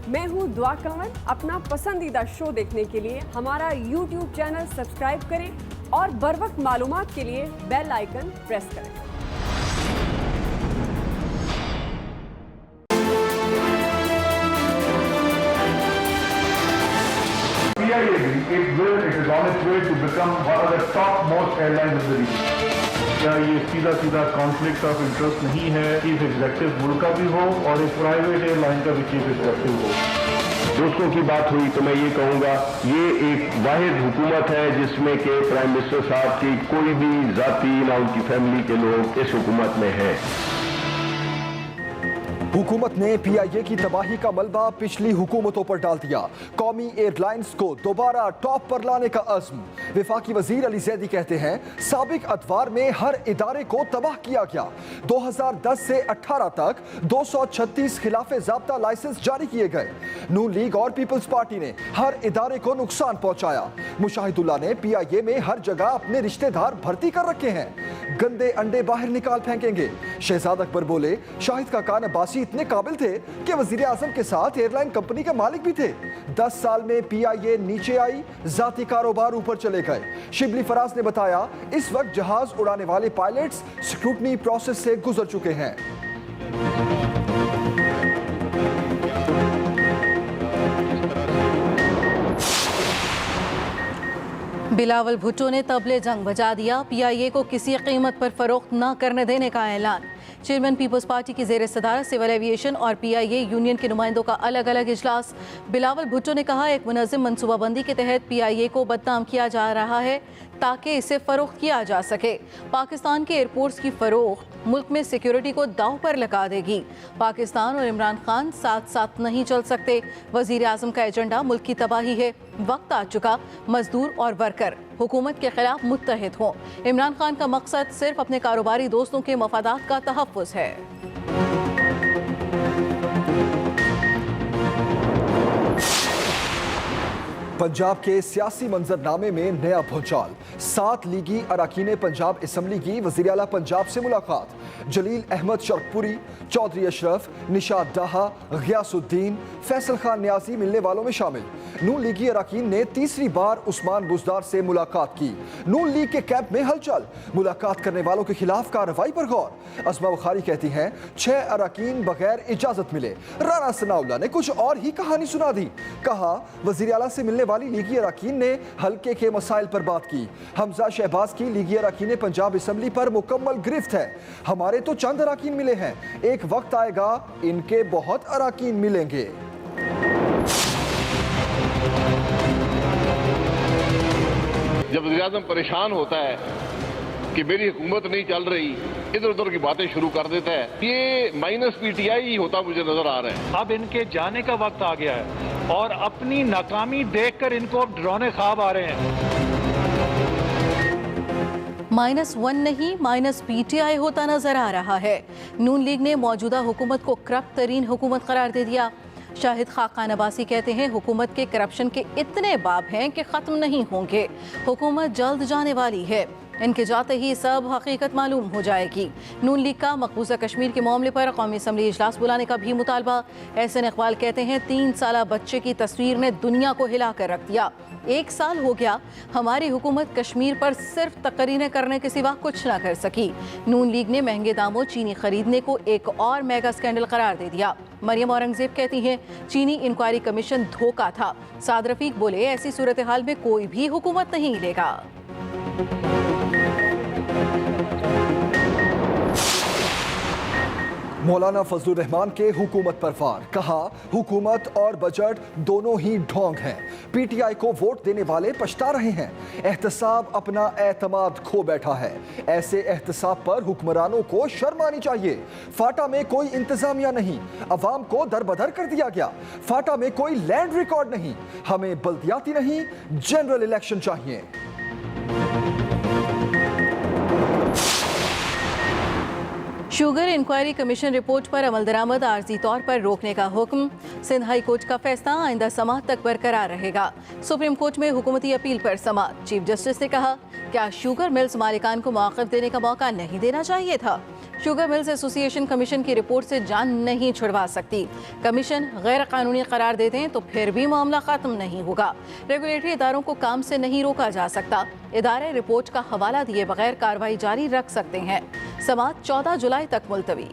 मैं हूँ दुआ कंवर। अपना पसंदीदा शो देखने के लिए हमारा YouTube चैनल सब्सक्राइब करें और बर वक्त मालूमात के लिए बेल आइकन प्रेस करें। It is on its way to become one of the top most airlines of the region. क्या ये सीधा कॉन्फ्लिक्ट ऑफ इंटरेस्ट नहीं है? चीफ एग्जीक्यूटिव मुल्क का भी हो और एक प्राइवेट एयरलाइन का भी चीफ एग्जीक्यूटिव हो। दोस्तों की बात हुई तो मैं ये कहूँगा, ये एक वाहिद हुकूमत है जिसमें के प्राइम मिनिस्टर साहब की कोई भी जाती ना उनकी फैमिली के लोग इस हुकूमत में हैं। हुकूमत ने PIA की तबाही का मलबा पिछली हुकूमतों पर डाल दिया। कौमी एयरलाइंस को दोबारा टॉप पर लाने का अज़्म। वफाकी वजीर अली जैदी कहते हैं, साबिक अदवार में हर इदारे को तबाह किया गया। 2010 से 18 तक 236 खिलाफे ज़ाब्ता लाइसेंस जारी किए गए। नून लीग और पीपल्स पार्टी ने हर इदारे को नुकसान पहुंचाया। मुशाहिदुल्लाह ने PIA में हर जगह अपने रिश्तेदार भर्ती कर रखे हैं। गंदे अंडे बाहर निकाल फेंकेंगे। शहजाद अकबर बोले, शाहिद खाकान अब्बासी इतने काबिल थे कि वजीर आजम के साथ एयरलाइन कंपनी के मालिक भी थे। 10 साल में PIA नीचे आई, जाती कारोबार ऊपर चले गए। शिबली फराज ने बताया, इस वक्त जहाज उड़ाने वाले पायलट्स स्क्रूटनी प्रोसेस से गुजर चुके हैं। बिलावल भुट्टो ने तबले जंग बजा दिया। PIA को किसी कीमत पर फरोख्त न करने देने का ऐलान। चेयरमैन पीपल्स पार्टी की ज़ेर सदारत सिविल एविएशन और PIA यूनियन के नुमाइंदों का अलग अलग इजलास। बिलावल भुट्टो ने कहा, एक मुनज़्ज़म मनसूबाबंदी के तहत PIA को बदनाम किया जा रहा है ताकि इसे फ़रोख्त किया जा सके। पाकिस्तान के एयरपोर्ट्स की फ़रोख्त मुल्क में सिक्योरिटी को दांव पर लगा देगी। पाकिस्तान और इमरान खान साथ साथ नहीं चल सकते। वज़ीर आज़म का एजेंडा मुल्क की तबाही है। वक्त आ चुका मजदूर और वर्कर हुकूमत के खिलाफ मुत्तहिद हों। इमरान खान का मकसद सिर्फ अपने कारोबारी दोस्तों के मफादात का तहफ़्फ़ुज़ है। पंजाब के सियासी मंजरनामे में नया भूचाल। 7 लीगी अरकान पंजाब असम्बली की वज़ीर आला पंजाब से मुलाकात। जलील अहमद शरकपुरी, चौधरी अशरफ, निशात डाहा, गयासुद्दीन, फैसल खान न्याजी मिलने वालों में शामिल। नून लीगी अरकान ने तीसरी बार उस्मान बुज़दार से मुलाकात की। नून लीग के कैंप में हलचल। मुलाकात करने वालों के खिलाफ कार्रवाई पर गौर। अस्मा बुखारी कहती हैं, 6 अरकान बगैर इजाजत मिले। राना सनाउल्लाह ने कुछ और ही कहानी सुना दी। कहा, वज़ीर आला से मिलने वाली लीगी अरकान ने हल्के के मसाइल पर बात की। हमजा शहबाज की लीगी अरकान पंजाब असम्बली पर मुकम्मल गिरफ्त है। हमारे तो चंद अरकान मिले हैं, एक वक्त आएगा इनके बहुत अरकान मिलेंगे। जब वज़ीर आज़म परेशान होता है कि मेरी हुकूमत नहीं चल रही, इधर उधर की बातें शुरू कर देता है, ये माइनस PTI ही होता मुझे नजर आ रहा है। अब इनके जाने का वक्त आ गया है और अपनी नाकामी देखकर इनको डरावने ख्वाब आ रहे हैं। -1 नहीं -PTI होता नजर आ रहा है। नून लीग ने मौजूदा हुकूमत को करप्ट तरीन हुकूमत करार दे दिया। शाहिद खाकान अब्बासी कहते हैं, हुकूमत के करप्शन के इतने बाब हैं कि ख़त्म नहीं होंगे। हुकूमत जल्द जाने वाली है। इनके जाते ही सब हकीकत मालूम हो जाएगी। नून लीग का मकबूजा कश्मीर के मामले पर कौमी असम्बली इजलास बुलाने का भी मुतालबा। एहसन इकबाल कहते हैं, 3 साला बच्चे की तस्वीर ने दुनिया को हिला कर रख दिया। 1 साल हो गया, हमारी हुकूमत कश्मीर पर सिर्फ तकरीरें करने के सिवा कुछ ना कर सकी। नून लीग ने महंगे दामों चीनी खरीदने को एक और मेगा स्कैंडल करार दे दिया। मरियम औरंगजेब कहती हैं, चीनी इंक्वायरी कमीशन धोखा था। साद रफीक बोले, ऐसी सूरत हाल में कोई भी हुकूमत नहीं लेगा। मौलाना फजलुर रहमान के हुकूमत पर वार। कहा, हुकूमत और बजट दोनों ही ढोंग हैं। PTI को वोट देने वाले पछता रहे हैं। एहतसाब अपना एतमाद खो बैठा है। ऐसे एहतसाब पर हुक्मरानों को शर्म आनी चाहिए। फाटा में कोई इंतजामिया नहीं, अवाम को दरबदर कर दिया गया। फाटा में कोई लैंड रिकॉर्ड नहीं। हमें बल्दियाती नहीं, जनरल इलेक्शन चाहिए। शुगर इंक्वायरी कमीशन रिपोर्ट पर अमल दरामद आर्जी तौर पर रोकने का हुक्म। सिंध हाई कोर्ट का फैसला आइंदा समाअत तक बरकरार रहेगा। सुप्रीम कोर्ट में हुकूमती अपील पर समाअत। चीफ जस्टिस ने कहा, क्या शुगर मिल्स मालिकान को मौक़िफ़ देने का मौका नहीं देना चाहिए था? शुगर मिल्स एसोसिएशन कमीशन की रिपोर्ट से जान नहीं छुड़वा सकती। कमीशन गैर कानूनी करार दे दें तो फिर भी मामला खत्म नहीं होगा। रेगुलेटरी इदारों को काम से नहीं रोका जा सकता। इदारे रिपोर्ट का हवाला दिए बगैर कार्रवाई जारी रख सकते हैं। समाअत 14 जुलाई तक मुलतवी।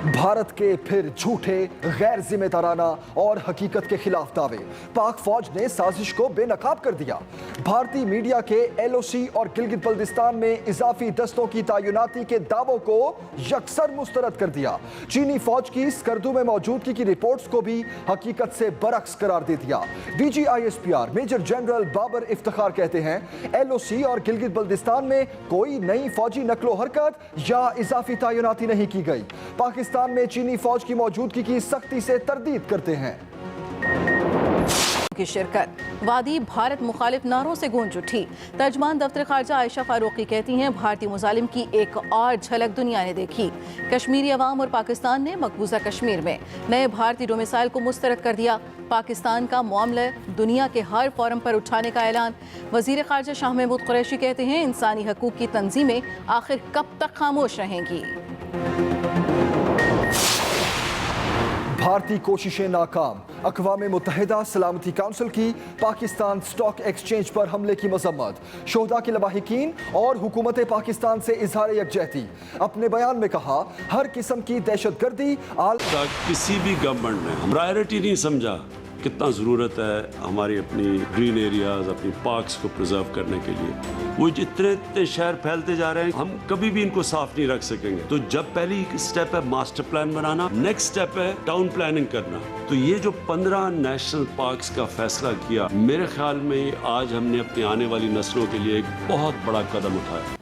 भारत के फिर झूठे, गैर जिम्मेदाराना और हकीकत के खिलाफ दावे। पाक फौज ने साजिश को बेनकाब कर दिया। भारतीय मीडिया के एलओसी और गिलगित बल्दिस्तान में इजाफी दस्तों की तैनाती के दावों को यकसर मुस्तरद कर दिया। चीनी फौज की स्कर्दू में मौजूदगी की रिपोर्ट्स को भी हकीकत से बरक्स करार दे दिया। DGISPR major general Babar Iftikhar कहते हैं, एलओसी और गिलगित बल्दिस्तान में कोई नई फौजी नकलो हरकत या इजाफी तैनाती नहीं की गई। पाकिस्तान में चीनी फौज की मौजूदगी की सख्ती से तरदीद करते हैं। की शिरकत। वादी भारत मुखालिफ नारों से गूंज उठी। तर्जमान दफ्तर खारजा आयशा फारूकी कहती हैं, भारतीय मुजालिम की एक और झलक दुनिया ने देखी। कश्मीरी अवाम और पाकिस्तान ने मकबूजा कश्मीर में नए भारतीय डोमिसाइल को मुस्तरद कर दिया। पाकिस्तान का मामला दुनिया के हर फोरम पर उठाने का ऐलान। वजीर खारजा शाह महमूद कुरैशी कहते हैं, इंसानी हकूक की तंजीमें आखिर कब तक खामोश रहेंगी। भारतीय कोशिशें नाकाम। अक़वाम मुत्तहिदा सलामती काउंसिल की पाकिस्तान स्टॉक एक्सचेंज पर हमले की मजम्मत। शोहदा के लवाहिकीन और हुकूमत पाकिस्तान से इजहार यकजहती। अपने बयान में कहा, हर किस्म की दहशतगर्दी किसी भी गवर्नमेंट ने प्रायोरिटी नहीं समझा कितना ज़रूरत है हमारी अपनी ग्रीन एरियाज, अपनी पार्क्स को प्रिजर्व करने के लिए। वो जितने इतने शहर फैलते जा रहे हैं, हम कभी भी इनको साफ नहीं रख सकेंगे। तो जब पहली स्टेप है मास्टर प्लान बनाना, नेक्स्ट स्टेप है टाउन प्लानिंग करना। तो ये जो 15 नेशनल पार्क्स का फैसला किया, मेरे ख्याल में आज हमने अपनी आने वाली नस्लों के लिए एक बहुत बड़ा कदम उठाया।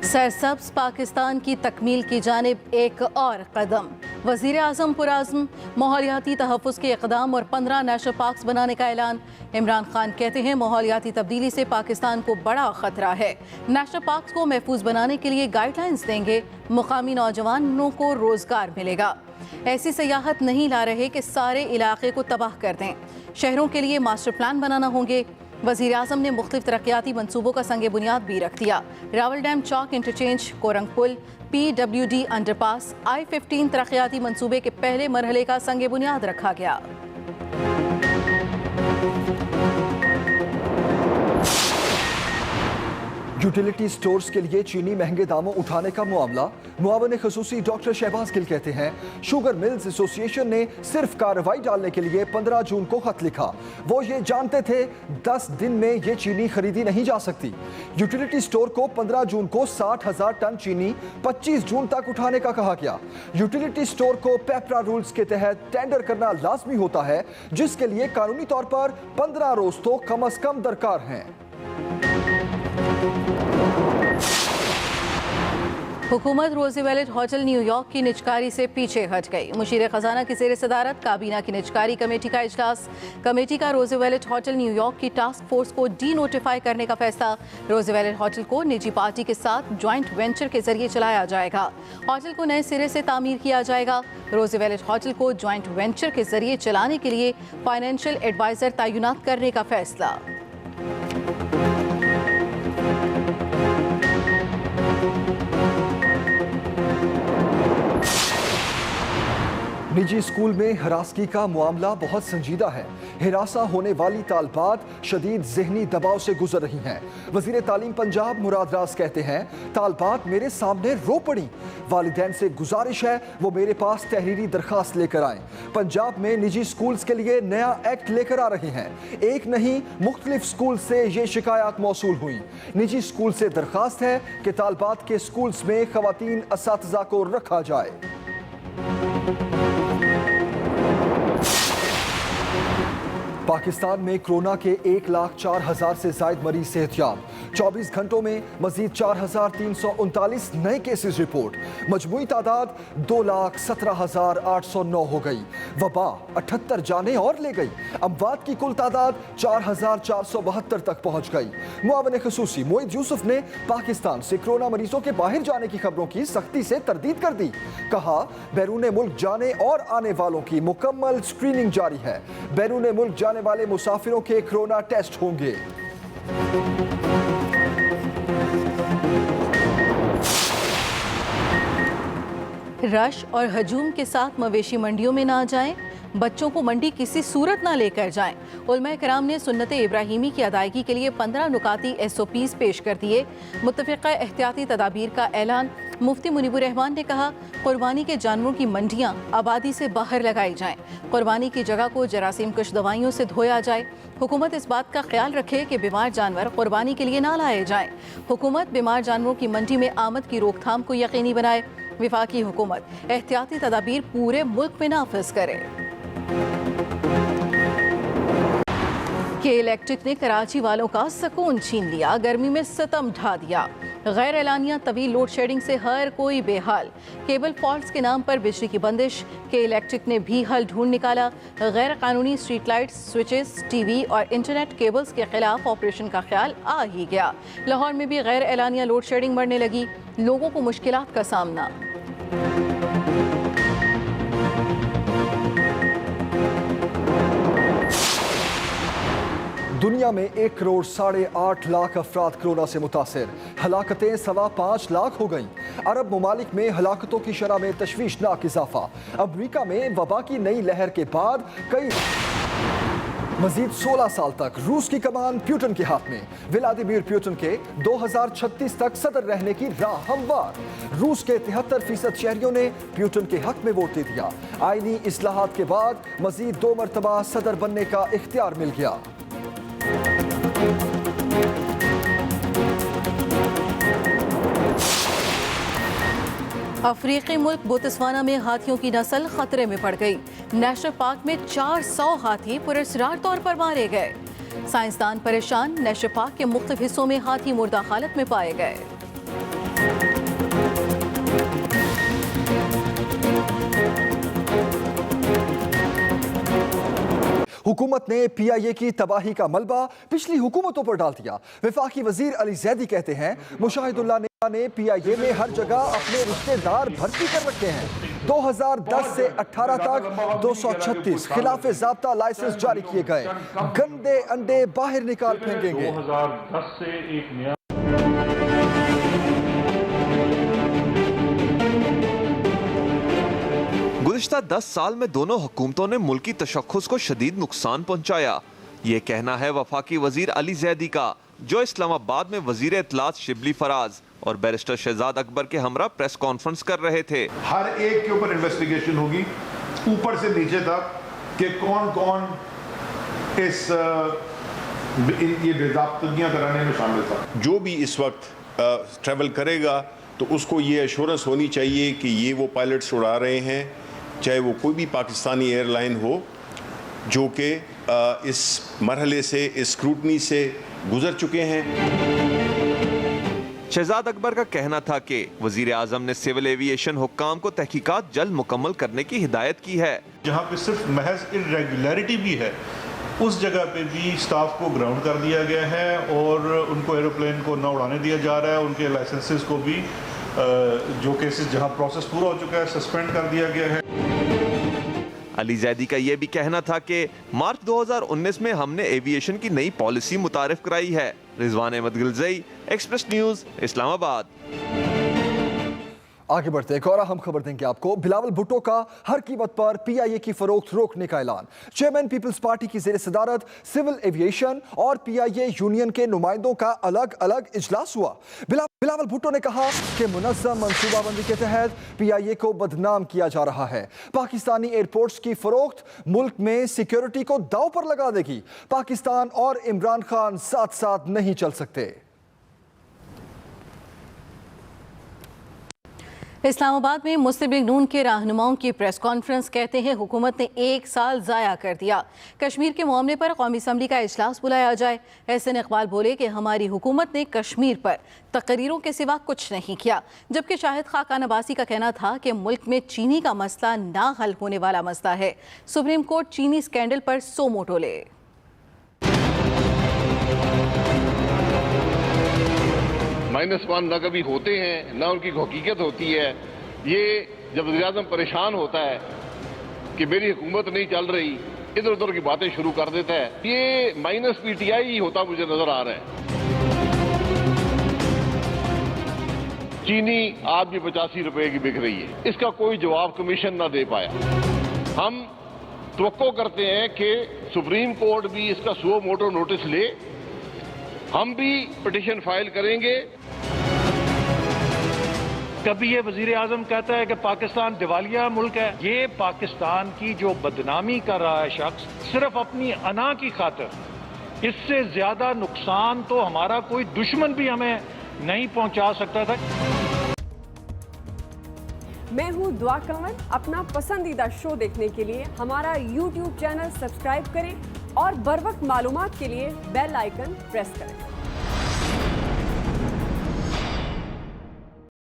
सरसब्ज पाकिस्तान की तकमील की जानिब एक और कदम। वज़ीर आज़म पुराज़्म, माहौलियाती तहफ़्फ़ुज़ के इक़दाम और 15 नेशनल पार्क्स बनाने का ऐलान। इमरान खान कहते हैं, माहौलियाती तब्दीली से पाकिस्तान को बड़ा ख़तरा है। नेशनल पार्क्स को महफूज बनाने के लिए गाइडलाइंस देंगे। मुकामी नौजवानों को रोज़गार मिलेगा। ऐसी सियाहत नहीं ला रहे कि सारे इलाके को तबाह कर दें। शहरों के लिए मास्टर प्लान बनाना होंगे। वज़ीर आज़म ने मुख्तलिफ तरक्याती मनसूबों का संग बुनियाद भी रख दिया। रावल डैम चौक इंटरचेंज, कोरंग पुल, PWD अंडरपास, I-15 तरक्याती मनसूबे के पहले मरहले का संग बुनियाद रखा गया। यूटिलिटी स्टोर्स के लिए चीनी महंगे दामों उठाने का मामला। मुआवन खसूसी डॉक्टर शहबाज गिल कहते हैं, शुगर मिल्स एसोसिएशन ने सिर्फ कार्रवाई डालने के लिए 15 जून को खत लिखा। वो ये जानते थे 10 दिन में ये चीनी खरीदी नहीं जा सकती। यूटिलिटी स्टोर को 15 जून को 60,000 टन चीनी 25 जून तक उठाने का कहा गया। यूटिलिटी स्टोर को पेप्रा रूल्स के तहत टेंडर करना लाजमी होता है, जिसके लिए कानूनी तौर पर 15 रोज तो कम अज कम दरकार हैं। हुकूमत रोज़वेलेट होटल न्यूयॉर्क की निजकारी से पीछे हट गई। मुशीर खजाना की ज़ेर सदारत काबीना की निजकारी कमेटी का इजलास। कमेटी का रोज़वेलेट होटल न्यूयॉर्क की टास्क फोर्स को डी नोटिफाई करने का फैसला। रोज़वेलेट होटल को निजी पार्टी के साथ ज्वाइंट वेंचर के जरिए चलाया जाएगा। होटल को नए सिरे से तामीर किया जाएगा। रोज़वेलेट होटल को ज्वाइंट वेंचर के जरिए चलाने के लिए फाइनेंशियल एडवाइजर तैनात करने का फैसला। निजी स्कूल में हरासगी का मामला बहुत संजीदा है। हिरासा होने वाली तालबात शदीद ज़हनी दबाव से गुजर रही हैं। वज़ीर तालीम पंजाब मुराद राज कहते हैं, तालबात मेरे सामने रो पड़ी। वालिदैन से गुजारिश है वो मेरे पास तहरीरी दरखास्त लेकर आएँ। पंजाब में निजी स्कूल्स के लिए नया एक्ट लेकर आ रहे हैं। एक नहीं, मुख्तलिफ स्कूल से ये शिकायत मौसूल हुई। निजी स्कूल से दरखास्त है कि तालबात के स्कूल्स में ख़वातीन असातिज़ा को रखा जाए। पाकिस्तान में कोरोना के 1,04,000 से ज़ायद मरीज सेहतयाब। 24 घंटों में मजीद 4,339 नए केसेस रिपोर्ट। मजमूई तादाद 2,17,809 हो गई। वबा 78 जाने और ले गई। अमवात की कुल तादाद 4,472 तक पहुँच गई। मुआवन खसूसी मोइद यूसुफ ने पाकिस्तान से कोरोना मरीजों के बाहर जाने की खबरों की सख्ती से तरदीद कर दी। कहा, बैरून मुल्क जाने और आने वालों की मुकम्मल स्क्रीनिंग जारी है। बैरून मुल्क जाने वाले मुसाफिरों के कोरोना टेस्ट होंगे। रश और हजूम के साथ मवेशी मंडियों में ना जाएं, बच्चों को मंडी किसी सूरत ना लेकर जाएं। उलमा कराम ने सुन्नत इब्राहिमी की अदायगी के लिए 15 नुकाती SOPs पेश कर दिए। मुत्तफ़िक़ा एहतियाती तदाबीर का ऐलान। मुफ्ती मुनीबुर रहमान ने कहा, कुर्बानी के जानवरों की मंडियां आबादी से बाहर लगाई जाएं। कुर्बानी की जगह को जरासीम कश दवाइयों से धोया जाए। हुकूमत इस बात का ख्याल रखे कि बीमार जानवर कुर्बानी के लिए ना लाए जाएं। हुकूमत बीमार जानवरों की मंडी में आमद की रोकथाम को यकीनी बनाए। विफाकी हुकूमत एहतियाती तदाबीर पूरे मुल्क में नाफिज करे। के इलेक्ट्रिक ने कराची वालों का सुकून छीन लिया, गर्मी में सितम ढा दिया। गैर एलानिया तवील लोड शेडिंग से हर कोई बेहाल। केबल फॉल्ट्स के नाम पर बिजली की बंदिश, के इलेक्ट्रिक ने भी हल ढूंढ निकाला। गैर कानूनी स्ट्रीट लाइट्स, स्विचेस, टीवी और इंटरनेट केबल्स के खिलाफ ऑपरेशन का ख्याल आ ही गया। लाहौर में भी गैर एलानिया लोड शेडिंग बढ़ने लगी, लोगों को मुश्किलात का सामना। दुनिया में 1 करोड़ 8.5 लाख अफराद कोरोना से मुतासिर, हलाकतें 5.25 लाख हो गईं। अरब ममालिक में हलाकतों की शरह में तशवीशनाक इजाफा। अमरीका में वबा की नई लहर के बाद मजीद 16 साल तक रूस की कमान पुतिन के हाथ में। व्लादिमीर पुतिन के 2036 तक सदर रहने की राह हमवार। रूस के 73% शहरियों ने पुतिन के हक में वोट दे दिया। आईनी इस्लाहात के बाद मजीद 2 मरतबा सदर बनने का इख्तियार मिल गया। अफ्रीकी मुल्क बोत्सवाना में हाथियों की नस्ल खतरे में पड़ गई। नेशनल पार्क में 400 हाथी पुरस्कार तौर पर मारे गए। साइंसदान परेशान, नेशनल पार्क के मुख्तलिफ हिस्सों में हाथी मुर्दा हालत में पाए गए। हुकूमत ने PIA की तबाही का मलबा पिछली हुकूमतों पर डाल दिया। वफाकी वजीर अली जैदी कहते हैं, मुशाहिदुल्लाह ने PIA में हर जगह अपने रिश्तेदार भर्ती कर रखे हैं। 2010 से 18 तक 236 खिलाफ ज़ाब्ता लाइसेंस जारी किए गए। गंदे अंडे बाहर निकाल फेंकेंगे। 2010 से एक नया गुज़िश्ता 10 साल में दोनों हुकूमतों ने मुल्की तशख्खुस को शदीद नुकसान पहुंचाया। ये कहना है वफाकी वजीर अली जैदी का, जो इस्लामाबाद में वजीर इत्तलात शिबली फराज और बैरिस्टर शहजाद अकबर के हमरा प्रेस कॉन्फ्रेंस कर रहे थे। हर एक के ऊपर इन्वेस्टिगेशन होगी, ऊपर से नीचे तक, कि कौन कौन ये बेज़ाब्तगियां कराने में शामिल था। जो भी इस वक्त ट्रैवल करेगा तो उसको ये एश्योरेंस होनी चाहिए कि ये वो पायलट्स उड़ा रहे हैं, चाहे वो कोई भी पाकिस्तानी एयरलाइन हो, जो कि इस मरहले से, इस स्क्रूटनी से गुजर चुके हैं। शहजाद अकबर का कहना था कि वजीर आजम ने सिविल एविएशन हुक्काम को तहकीकात जल्द मुकम्मल करने की हिदायत की है। जहाँ पे सिर्फ महज इर्रेगुलरिटी भी है, उस जगह पे भी स्टाफ को ग्राउंड कर दिया गया है और उनको एरोप्लेन को न उड़ाने दिया जा रहा है। उनके लाइसेंसेस को भी जो केसेस जहां प्रोसेस पूरा हो चुका है सस्पेंड कर दिया गया है। अली जैदी का यह भी कहना था कि मार्च 2019 में हमने एविएशन की नई पॉलिसी मुतारिफ कराई है। Rizwan Ahmed Ghilzai, express news, Islamabad. आगे बढ़ते एक और अहम खबर देंगे आपको। बिलावल भुट्टो का हर कीमत पर PIA की फरोख्त रोकने का ऐलान। चेयरमैन पीपल्स पार्टी की ज़ेर सदारत सिविल एविएशन और PIA यूनियन के नुमाइंदों का अलग अलग इजलास हुआ। बिलावल भुट्टो ने कहा कि मुनज़्ज़म मनसूबाबंदी के तहत PIA को बदनाम किया जा रहा है। पाकिस्तानी एयरपोर्ट्स की फरोख्त मुल्क में सिक्योरिटी को दांव पर लगा देगी। पाकिस्तान और इमरान खान साथ साथ नहीं चल सकते। इस्लामाबाद में मुस्लिम लीग नून के रहनुमाओं की प्रेस कॉन्फ्रेंस। कहते हैं हुकूमत ने 1 साल ज़ाया कर दिया। कश्मीर के मामले पर कौमी असम्बली का इजलास बुलाया जाए। एहसन इकबाल बोले कि हमारी हुकूमत ने कश्मीर पर तकरीरों के सिवा कुछ नहीं किया। जबकि शाहिद खाकान अब्बासी का कहना था कि मुल्क में चीनी का मसला ना हल होने वाला मसला है। सुप्रीम कोर्ट चीनी स्कैंडल पर सो मोटो ले। -1 न कभी होते हैं, न उनकी हकीकत होती है। ये जब वज़ीर-ए-आज़म परेशान होता है कि मेरी हुकूमत नहीं चल रही, इधर उधर की बातें शुरू कर देता है। ये माइनस पीटीआई ही होता मुझे नजर आ रहा है। चीनी आज भी 85 रुपए की बिक रही है, इसका कोई जवाब कमीशन ना दे पाया। हम तवक्को करते हैं कि सुप्रीम कोर्ट भी इसका सुओ मोटो नोटिस ले, हम भी पिटीशन फाइल करेंगे। कभी ये वजीर आजम कहता है कि पाकिस्तान दिवालिया मुल्क है। ये पाकिस्तान की जो बदनामी कर रहा है शख्स सिर्फ अपनी अना की खातिर, इससे ज्यादा नुकसान तो हमारा कोई दुश्मन भी हमें नहीं पहुंचा सकता था। मैं हूं दुआ कंवर। अपना पसंदीदा शो देखने के लिए हमारा YouTube चैनल सब्सक्राइब करें और बर वक्त मालूमात के लिए बेल आइकन प्रेस करें।